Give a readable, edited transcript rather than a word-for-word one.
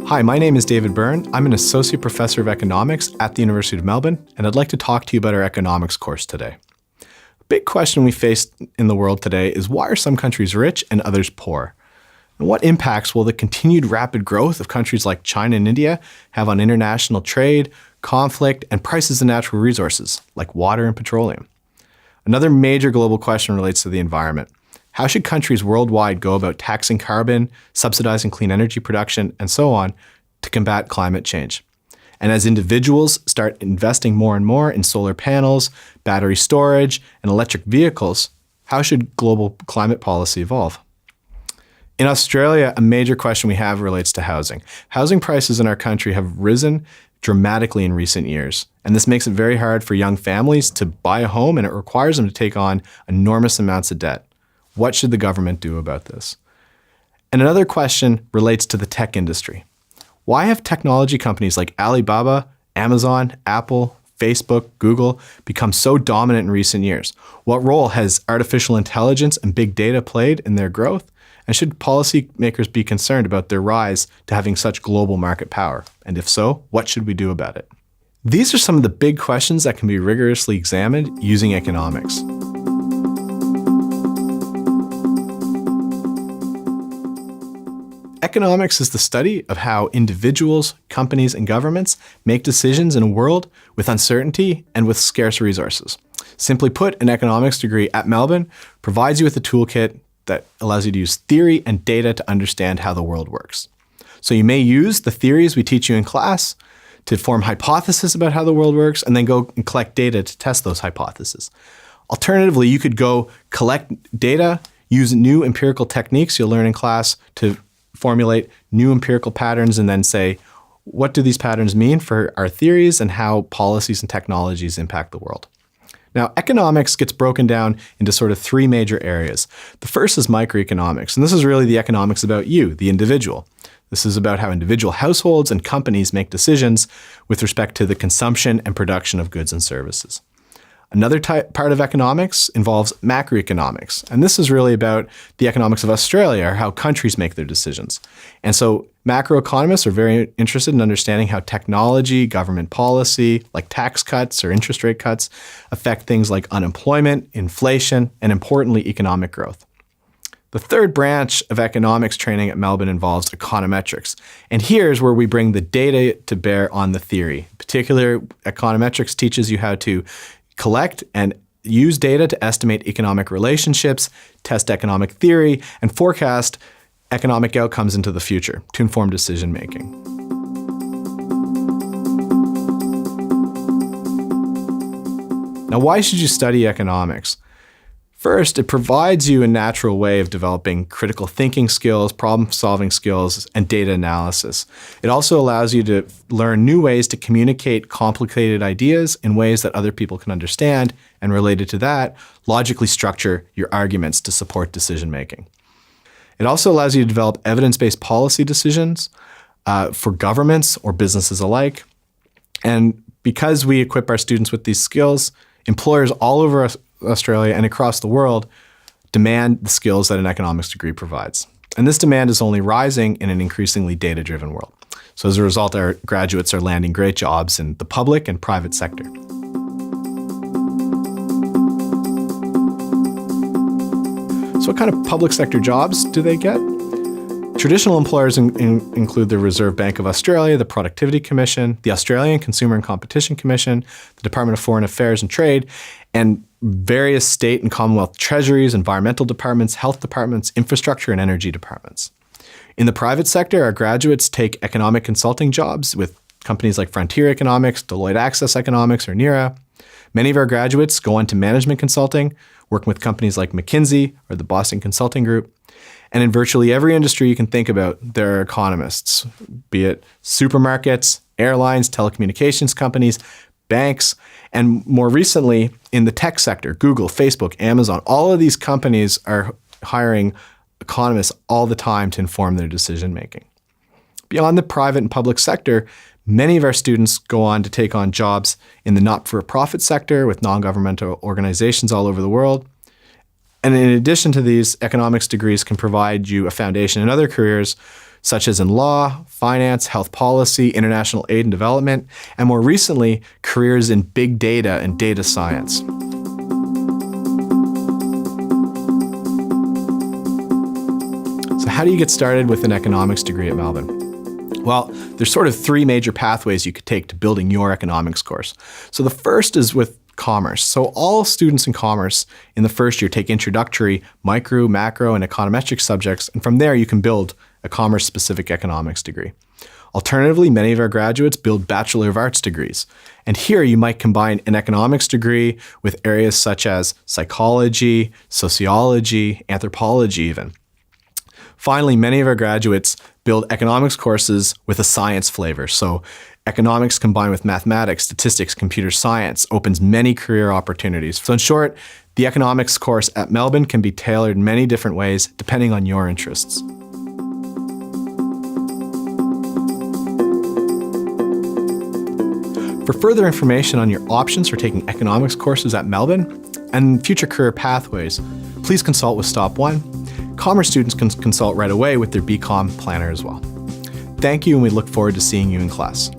Hi, my name is David Byrne. I'm an Associate Professor of Economics at the University of Melbourne, and I'd like to talk to you about our economics course today. A big question we face in the world today is why are some countries rich and others poor? And what impacts will the continued rapid growth of countries like China and India have on international trade, conflict, and prices of natural resources like water and petroleum? Another major global question relates to the environment. How should countries worldwide go about taxing carbon, subsidizing clean energy production, and so on to combat climate change? And as individuals start investing more and more in solar panels, battery storage, and electric vehicles, how should global climate policy evolve? In Australia, a major question we have relates to housing. Housing prices in our country have risen dramatically in recent years, and this makes it very hard for young families to buy a home, and it requires them to take on enormous amounts of debt. What should the government do about this? And another question relates to the tech industry. Why have technology companies like Alibaba, Amazon, Apple, Facebook, Google become so dominant in recent years? What role has artificial intelligence and big data played in their growth? And should policymakers be concerned about their rise to having such global market power? And if so, what should we do about it? These are some of the big questions that can be rigorously examined using economics. Economics is the study of how individuals, companies, and governments make decisions in a world with uncertainty and with scarce resources. Simply put, an economics degree at Melbourne provides you with a toolkit that allows you to use theory and data to understand how the world works. So you may use the theories we teach you in class to form hypotheses about how the world works and then go and collect data to test those hypotheses. Alternatively, you could go collect data, use new empirical techniques you'll learn in class to formulate new empirical patterns and then say, what do these patterns mean for our theories and how policies and technologies impact the world? Now, economics gets broken down into sort of three major areas. The first is microeconomics, and this is really the economics about you, the individual. This is about how individual households and companies make decisions with respect to the consumption and production of goods and services. Another part of economics involves macroeconomics, and this is really about the economics of Australia, or how countries make their decisions. And so macroeconomists are very interested in understanding how technology, government policy, like tax cuts or interest rate cuts, affect things like unemployment, inflation, and importantly, economic growth. The third branch of economics training at Melbourne involves econometrics. And here's where we bring the data to bear on the theory. In particular, econometrics teaches you how to collect and use data to estimate economic relationships, test economic theory, and forecast economic outcomes into the future to inform decision making. Now, why should you study economics? First, it provides you a natural way of developing critical thinking skills, problem-solving skills, and data analysis. It also allows you to learn new ways to communicate complicated ideas in ways that other people can understand, and related to that, logically structure your arguments to support decision-making. It also allows you to develop evidence-based policy decisions for governments or businesses alike. And because we equip our students with these skills, employers all over Australia and across the world demand the skills that an economics degree provides. And this demand is only rising in an increasingly data-driven world. So as a result, our graduates are landing great jobs in the public and private sector. So what kind of public sector jobs do they get? Traditional employers include the Reserve Bank of Australia, the Productivity Commission, the Australian Consumer and Competition Commission, the Department of Foreign Affairs and Trade, and various state and Commonwealth treasuries, environmental departments, health departments, infrastructure and energy departments. In the private sector, our graduates take economic consulting jobs with companies like Frontier Economics, Deloitte Access Economics, or NERA. Many of our graduates go on to management consulting, working with companies like McKinsey or the Boston Consulting Group. And in virtually every industry you can think about, there are economists, be it supermarkets, airlines, telecommunications companies, banks, and more recently in the tech sector, Google, Facebook, Amazon, all of these companies are hiring economists all the time to inform their decision making. Beyond the private and public sector, many of our students go on to take on jobs in the not-for-profit sector with non-governmental organizations all over the world. And in addition to these, economics degrees can provide you a foundation in other careers such as in law, finance, health policy, international aid and development, and more recently, careers in big data and data science. So how do you get started with an economics degree at Melbourne? Well, there's sort of three major pathways you could take to building your economics course. So the first is with commerce. So all students in commerce in the first year take introductory micro, macro, and econometric subjects, and from there you can build a commerce-specific economics degree. Alternatively, many of our graduates build Bachelor of Arts degrees, and here you might combine an economics degree with areas such as psychology, sociology, anthropology even. Finally, many of our graduates build economics courses with a science flavor. So economics combined with mathematics, statistics, computer science opens many career opportunities. So in short, the economics course at Melbourne can be tailored in many different ways depending on your interests. For further information on your options for taking economics courses at Melbourne and future career pathways, please consult with Stop 1. Commerce students can consult right away with their BCom planner as well. Thank you, and we look forward to seeing you in class.